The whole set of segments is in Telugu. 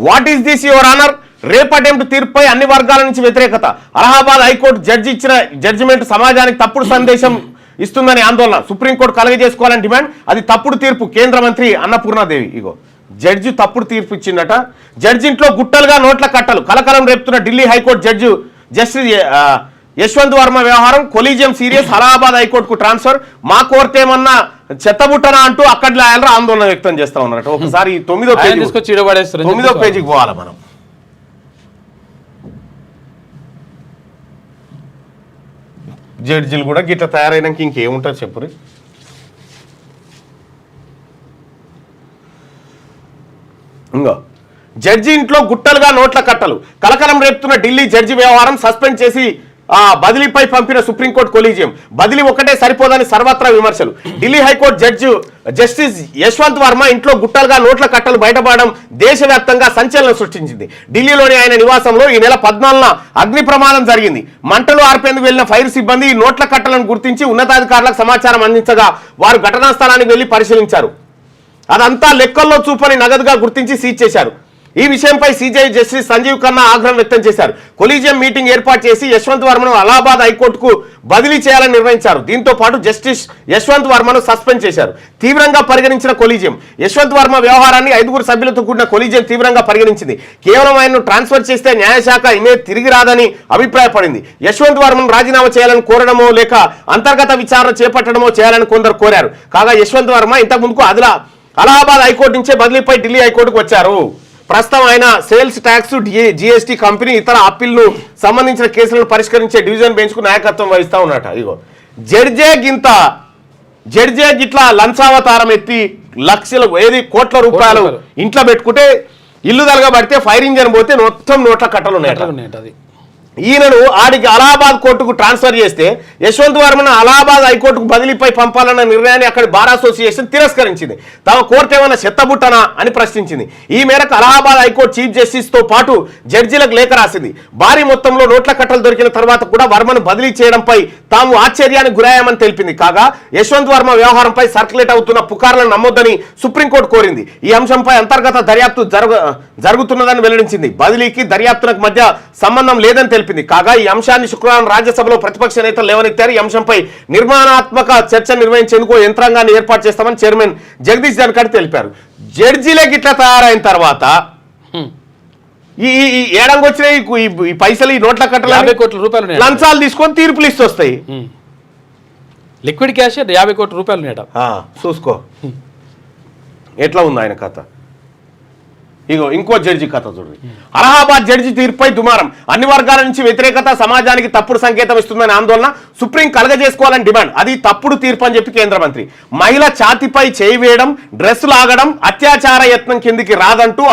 What is this your honour? Rape attempt తీర్పుపై అన్ని వర్గాల నుంచి వ్యతిరేకత. అలహాబాద్ హైకోర్టు జడ్జి ఇచ్చిన జడ్జిమెంట్ సమాజానికి తప్పుడు సందేశం ఇస్తుందని ఆందోళన. సుప్రీంకోర్టు కలగజేసుకోవాలని డిమాండ్. అది తప్పుడు తీర్పు. కేంద్ర మంత్రి అన్నపూర్ణాదేవి. ఇగో జడ్జి తప్పుడు తీర్పు ఇచ్చిందట. జడ్జి ఇంట్లో గుట్టలుగా నోట్ల కట్టలు. కలకలం రేపుతున్న Delhi high court judge justice Yashwant Varma వ్యవహారం. Collegium serious. అలహాబాద్ హైకోర్టుకు ట్రాన్స్ఫర్. మా కోర్టు ఏమన్నా చెత్తబుట్టనా అంటూ అక్కడ లాయర్లు ఆందోళన వ్యక్తం చేస్తా ఉన్నారట. ఒకసారి 9వ పేజీకి పోవాలి మనం. జడ్జిలు కూడా గిట్ల తయారైనాక ఇంకేముంటుంది చెప్పురి. ఇంకో జడ్జి ఇంట్లో గుట్టలుగా నోట్ల కట్టలు. కలకలం రేపుతున్న ఢిల్లీ జడ్జి వ్యవహారం. సస్పెండ్ చేసి బదిలీపై పంపిన సుప్రీంకోర్టు కొలీజియం. బదిలీ ఒకటే సరిపోదని సర్వత్రా విమర్శలు. ఢిల్లీ హైకోర్టు జస్టిస్ యశ్వంత్ వర్మ ఇంట్లో గుట్టలుగా నోట్ల కట్టలు బయటపడడం దేశవ్యాప్తంగా సంచలనం సృష్టించింది. ఢిల్లీలోని ఆయన నివాసంలో ఈ నెల 14న అగ్ని ప్రమాదం జరిగింది. మంటలు ఆర్పేందుకు వెళ్లిన ఫైర్ సిబ్బంది ఈ నోట్ల కట్టలను గుర్తించి ఉన్నతాధికారులకు సమాచారం అందించగా వారు ఘటనా స్థలానికి వెళ్లి పరిశీలించారు. అదంతా లెక్కల్లో చూపని నగదుగా గుర్తించి సీజ్ చేశారు. ఈ విషయంపై సీజీఐ జస్టిస్ సంజీవ్ ఖన్నా ఆగ్రహం వ్యక్తం చేశారు. కొలీజియం మీటింగ్ ఏర్పాటు చేసి యశ్వంత్ వర్మను అలహాబాద్ హైకోర్టుకు బదిలీ చేయాలని నిర్ణయించారు. దీంతో పాటు జస్టిస్ యశ్వంత్ వర్మను సస్పెండ్ చేశారు. తీవ్రంగా పరిగణించిన కొలీజియం యశ్వంత్ వర్మ వ్యవహారాన్ని 5 సభ్యులతో కూడిన కొలీజియం తీవ్రంగా పరిగణించింది. కేవలం ఆయన్ను ట్రాన్స్ఫర్ చేస్తే న్యాయశాఖ ఇమేజ్ తిరిగి రాదని అభిప్రాయపడింది. యశ్వంత్ వర్మను రాజీనామా చేయాలని కోరడమో లేక అంతర్గత విచారణ చేపట్టడమో చేయాలని కొందరు కోరారు. కాగా యశ్వంత్ వర్మ ఇంతకుముందుకు అలహాబాద్ హైకోర్టు నుంచే బదిలీపై ఢిల్లీ హైకోర్టుకు వచ్చారు. ప్రస్తుతం ఆయన సేల్స్ ట్యాక్స్, జీఎస్టీ కంపెనీ ఇతర అప్పీల్ను సంబంధించిన కేసులను పరిష్కరించే డివిజన్ బెంచ్కు నాయకత్వం వహిస్తా ఉన్నట. ఇగో జడ్జే గిట్లా లంచావతారం ఎత్తి లక్షలు కోట్ల రూపాయలు ఇంట్లో పెట్టుకుంటే ఇల్లు తలగబడితే ఫైర్ ఇంజన్ పోతే మొత్తం నోట్ల కట్టలు ఉన్నాయి. ఈయనను ఆడికి అలహాబాద్ కోర్టుకు ట్రాన్స్ఫర్ చేస్తే యశ్వంత్ వర్మను అలహాబాద్ హైకోర్టుకు బదిలీపై పంపాలన్న నిర్ణయాన్ని అక్కడి బార్ అసోసియేషన్ తిరస్కరించింది. తమ కోర్టు ఏమైనా చెత్తబుట్టనా అని ప్రశ్నించింది. ఈ మేరకు అలహాబాద్ హైకోర్టు చీఫ్ జస్టిస్ తో పాటు జడ్జీలకు లేఖ రాసింది. భారీ మొత్తంలో నోట్ల కట్టలు దొరికిన తర్వాత కూడా వర్మను బదిలీ చేయడంపై తాము ఆశ్చర్యానికి గురయ్యామని తెలిపింది. కాగా యశ్వంత్ వర్మ వ్యవహారంపై సర్క్యులేట్ అవుతున్న పుకార్లను నమ్మొద్దని సుప్రీంకోర్టు కోరింది. ఈ అంశంపై అంతర్గత దర్యాప్తు జరుగుతున్నదని వెల్లడించింది. బదిలీకి దర్యాప్తులకు మధ్య సంబంధం లేదని తెలిపింది. కాగా ఈ అంశాన్ని శుక్రవారం రాజ్యసభలో ప్రతిపక్ష నేతలు లేవనెత్తారు. ఈ అంశంపై నిర్మాణాత్మక చర్చ నిర్వహించేందుకు యంత్రాంగాన్ని ఏర్పాటు చేస్తామని చైర్మన్ జగదీష్ ధన్ఖడ్ తెలిపారు. జడ్జీలే గిట్లా తయారైన తర్వాత ఈ ఏడంగా వచ్చిన ఈ పైసలు ఈ నోట్ల కట్టలు 50 కోట్ల రూపాయలు లంచాలు తీసుకొని తీర్పులు ఇస్తూ వస్తాయి. లిక్విడ్ క్యాష్ 50 కోట్ల రూపాయలు చూసుకో ఎట్లా ఉంది ఆయన కథ. ఇగో ఇంకో జడ్జి కథ చూడండి. అలహాబాద్ జడ్జి తీర్పుపై దుమారం. అన్ని వర్గాల నుంచి వ్యతిరేకత. సమాజానికి తప్పుడు సంకేతం ఇస్తుందని ఆందోళన. సుప్రీం కలగజేసుకోవాలని డిమాండ్. అది తప్పుడు తీర్పు అని చెప్పి కేంద్ర మంత్రి. మహిళ ఛాతిపై చేయి వేయడం, డ్రెస్ లాగడం అత్యాచార యత్నం కిందికి రాదంటూ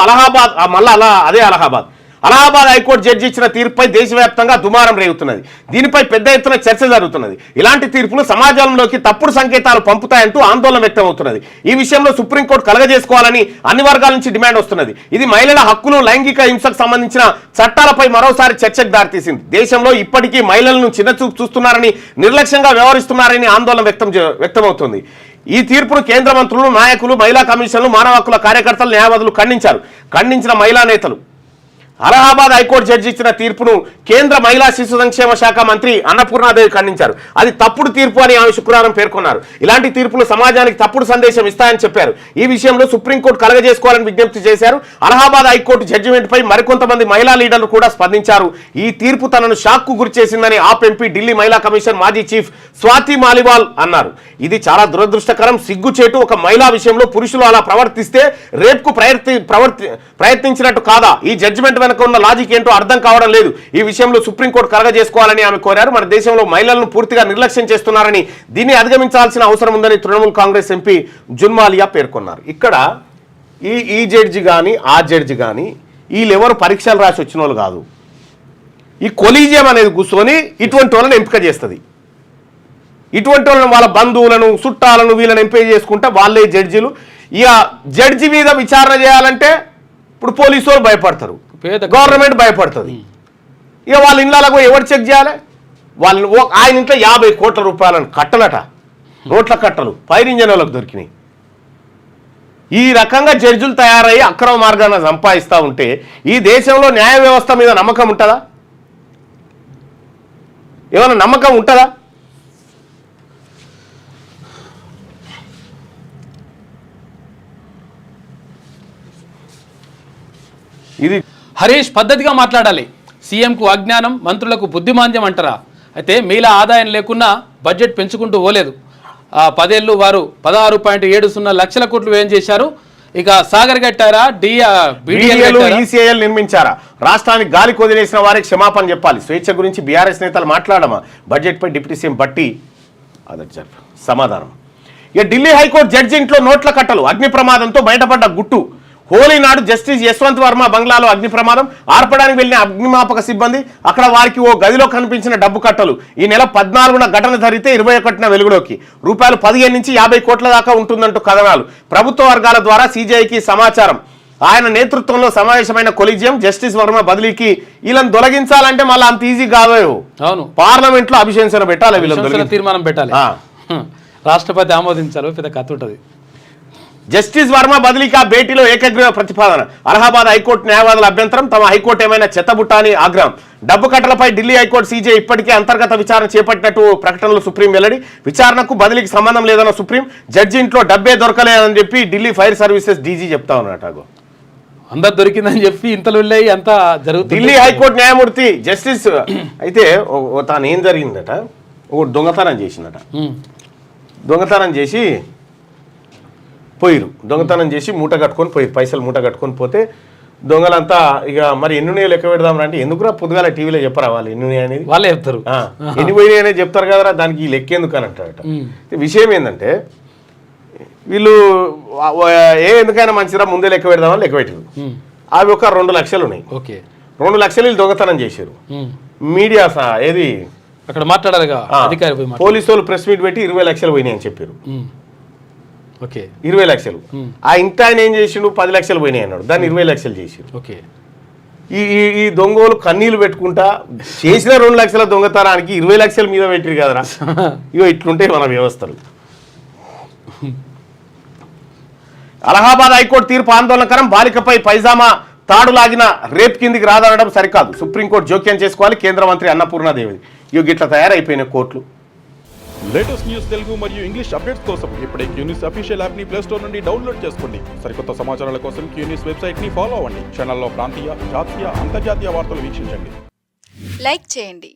అలహాబాద్ హైకోర్టు జడ్జి ఇచ్చిన తీర్పుపై దేశవ్యాప్తంగా దుమారం రేగుతున్నది. దీనిపై పెద్ద ఎత్తున చర్చ జరుగుతున్నది. ఇలాంటి తీర్పులు సమాజంలోకి తప్పుడు సంకేతాలు పంపుతాయంటూ ఆందోళన వ్యక్తం అవుతున్నది. ఈ విషయంలో సుప్రీంకోర్టు కలగజేసుకోవాలని అన్ని వర్గాల నుంచి డిమాండ్ వస్తున్నది. ఇది మహిళల హక్కులు, లైంగిక హింసకు సంబంధించిన చట్టాలపై మరోసారి చర్చకు దారితీసింది. దేశంలో ఇప్పటికీ మహిళలను చిన్నచూపు చూస్తున్నారని, నిర్లక్ష్యంగా వ్యవహరిస్తున్నారని ఆందోళన వ్యక్తమవుతుంది. ఈ తీర్పును కేంద్ర మంత్రులు, నాయకులు, మహిళా కమిషన్లు, మానవ హక్కుల కార్యకర్తలు, న్యాయవాదులు ఖండించిన మహిళా నేతలు అలహాబాద్ హైకోర్టు జడ్జి ఇచ్చిన తీర్పును కేంద్ర మహిళా శిశు సంక్షేమ శాఖ మంత్రి అన్నపూర్ణాదేవి ఖండించారు. అది తప్పుడు తీర్పు అని ఆమె శుక్రవారం పేర్కొన్నారు. ఇలాంటి తీర్పులు సమాజానికి తప్పుడు సందేశం ఇస్తాయని చెప్పారు. ఈ విషయంలో సుప్రీంకోర్టు కలగజేసుకోవాలని విజ్ఞప్తి చేశారు. అలహాబాద్ హైకోర్టు జడ్జిమెంట్ పై మరికొంతమంది మహిళా లీడర్లు కూడా స్పందించారు. ఈ తీర్పు తనను షాక్ కు గురిచేసిందని ఆప్ ఎంపీ, ఢిల్లీ మహిళా కమిషన్ మాజీ చీఫ్ స్వాతి మాలివాల్ అన్నారు. ఇది చాలా దురదృష్టకరం, సిగ్గుచేటు. ఒక మహిళా విషయంలో పురుషులు అలా ప్రవర్తిస్తే రేప్కు ప్రయత్నించినట్టు కాదా? ఈ జడ్జిమెంట్ వెనక ఉన్న లాజిక్ ఏంటో అర్థం కావడం లేదు. ఈ విషయంలో సుప్రీంకోర్టు కలగజేసుకోవాలని ఆమె కోరారు. మన దేశంలో మహిళలను పూర్తిగా నిర్లక్ష్యం చేస్తున్నారని, దీన్ని అధిగమించాల్సిన అవసరం ఉందని తృణమూల్ కాంగ్రెస్ ఎంపీ జున్మాలియా పేర్కొన్నారు. ఇక్కడ ఈ జడ్జి కానీ ఆ జడ్జి కానీ వీళ్ళెవరు పరీక్షలు రాసి వచ్చిన వాళ్ళు కాదు. ఈ కొలీజియం అనేది కూర్చొని ఇటువంటి వాళ్ళని ఎంపిక చేస్తుంది. ఇటువంటి వాళ్ళని వాళ్ళ బంధువులను, చుట్టాలను వీళ్ళని ఎంపిక చేసుకుంటే వాళ్ళే జడ్జీలు. ఇక జడ్జి మీద విచారణ చేయాలంటే ఇప్పుడు పోలీసు వాళ్ళు భయపడతారు, గవర్నమెంట్ భయపడుతుంది. ఇక వాళ్ళ ఇళ్ళకు ఎవరు చెక్ చేయాలి? వాళ్ళు ఆయన ఇంట్లో 50 కోట్ల రూపాయలను కట్టలట, నోట్ల కట్టలు ఫైర్ ఇంజన్ వాళ్ళకు దొరికినాయి. ఈ రకంగా జడ్జిలు తయారయ్యి అక్రమ మార్గాన్ని సంపాదిస్తూ ఉంటే ఈ దేశంలో న్యాయ వ్యవస్థ మీద నమ్మకం ఉంటుందా? ఏమైనా నమ్మకం ఉంటుందా? ఇది హరీష్ పద్ధతిగా మాట్లాడాలి. సీఎంకు అజ్ఞానం, మంత్రులకు బుద్ధిమాంద్యం అంటారా? అయితే మీలా ఆదాయం లేకున్నా బడ్జెట్ పెంచుకుంటూ పోలేదు. 10 ఏళ్ళు వారు 16.70 లక్షల కోట్లు వ్యయం చేశారు. ఇక సాగర్ కట్టారా, ఈసీఐఎల్ నిర్మించారా? రాష్ట్రానికి గాలి కొదిలేసిన వారికి క్షమాపణ చెప్పాలి. స్వేచ్ఛ గురించి బీఆర్ఎస్ నేతలు మాట్లాడమా? బడ్జెట్పై డిప్యూటీ సీఎం భట్టి సమాధానం. ఇక ఢిల్లీ హైకోర్టు జడ్జి ఇంట్లో నోట్ల కట్టలు, అగ్ని ప్రమాదంతో బయటపడ్డ గుట్టు. హోలీ నాడు జస్టిస్ యశ్వంత్ వర్మ బంగ్లాలో అగ్ని ప్రమాదం. ఆర్పడానికి వెళ్లిన అగ్నిమాపక సిబ్బంది అక్కడ వారికి ఓ గదిలో కనిపించిన డబ్బు కట్టలు. ఈ నెల 14న ఘటన జరిగితే 21న వెలుగులోకి. రూపాయలు 15 నుంచి 50 కోట్ల దాకా ఉంటుందంటూ కథనాలు. ప్రభుత్వ వర్గాల ద్వారా సీజీఐకి సమాచారం. ఆయన నేతృత్వంలో సమావేశమైన కొలీజియం జస్టిస్ వర్మ బదిలీకి వీళ్ళని తొలగించాలంటే మళ్ళీ అంత ఈజీ కాదు. అవును, పార్లమెంట్ లో అభిశంసన పెట్టాలి, వీళ్ళని తీర్మానం పెట్టాలి, రాష్ట్రపతి ఆమోదించాలి. పెద్ద కథ ఉంటుంది. జస్టిస్ వర్మ బదిలీకి ఆ భేటీలో ఏకగ్రీవ ప్రతిపాదన. అలహాబాద్ హైకోర్టు న్యాయవాదుల అభ్యంతరం. తమ హైకోర్టు ఏమైనా చెత్తబుట్ట అని ఆగ్రహం. డబ్బు కట్టలపై ఢిల్లీ హైకోర్టు సీజే ఇప్పటికే అంతర్గత విచారణ చేపట్టినట్టు ప్రకటనలో సుప్రీం వెల్లడి. విచారణకు బదిలీకి సంబంధం లేదన్న సుప్రీం. జడ్జి ఇంట్లో డబ్బే దొరకలేదని చెప్పి ఢిల్లీ ఫైర్ సర్వీసెస్ డీజీ చెప్తా ఉన్నట్టు. అందరు దొరికిందని చెప్పి ఇంతలో అంతా జరుగుతుంది. ఢిల్లీ హైకోర్టు న్యాయమూర్తి జస్టిస్ అయితే తాను ఏం జరిగిందట, ఒక దొంగతనం చేసిందట. దొంగతనం చేసి పోయిరు. దొంగతనం చేసి మూట కట్టుకొని పోయి పైసలు మూట కట్టుకొని పోతే దొంగలంతా ఇక మరి ఎన్నున్నాయో లెక్క పెడదాం అంటే ఎందుకురా పొద్దుగాల టీవీలో చెప్పరా వాళ్ళు ఎన్నున్నాయి అనేది, వాళ్ళే చెప్తారు. ఎన్ని పోయినాయి అనేది చెప్తారు కదరా, దానికి ఈ లెక్క ఎందుకు అని అంటారట. విషయం ఏంటంటే వీళ్ళు ఎందుకైనా మంచిరా ముందే లెక్క పెడదామని లెక్క పెట్టారు. అవి ఒక 2 లక్షలు ఉన్నాయి. 2 లక్షలు వీళ్ళు దొంగతనం చేశారు. మీడియా ఏది అక్కడ మాట్లాడారు, పోలీసు వాళ్ళు ప్రెస్ మీట్ పెట్టి 20 లక్షలు పోయినాయి అని చెప్పారు. 20 లక్షలు. ఆ ఇంత ఆయన ఏం చేసిండు, 10 లక్షలు పోయినాయి అన్నాడు, దాన్ని 20 లక్షలు చేసిండు. ఈ దొంగలు కన్నీళ్లు పెట్టుకుంటా చేసిన 2 లక్షల దొంగతనానికి 20 లక్షల మీద పెట్టిరు కదరా. ఇగో ఇట్లుంటే మన వ్యవస్థలు. అలహాబాద్ హైకోర్టు తీర్పు ఆందోళనకరం. బాలికపై పైజామా తాడు లాగిన రేప్ కిందికి రాదనడం సరికాదు. సుప్రీంకోర్టు జోక్యం చేసుకోవాలి. కేంద్ర మంత్రి అన్నపూర్ణాదేవి. ఇవి ఇట్లా తయారైపోయిన కోర్టులు. లేటెస్ట్ న్యూస్ తెలుగు మరియు ఇంగ్లీష్ అప్డేట్స్ కోసం ఇప్పుడే క్యూన్యూస్ అఫీషియల్ యాప్ ని ప్లే స్టోర్ నుండి డౌన్లోడ్ చేసుకోండి. సరికొత్త సమాచారాల కోసం క్యూన్యూస్ వెబ్సైట్ ని ఫాలో అవ్వండి. ఛానల్లో ప్రాంతీయ, జాతీయ, అంతర్జాతీయ వార్తలు వీక్షించండి. లైక్ చేయండి.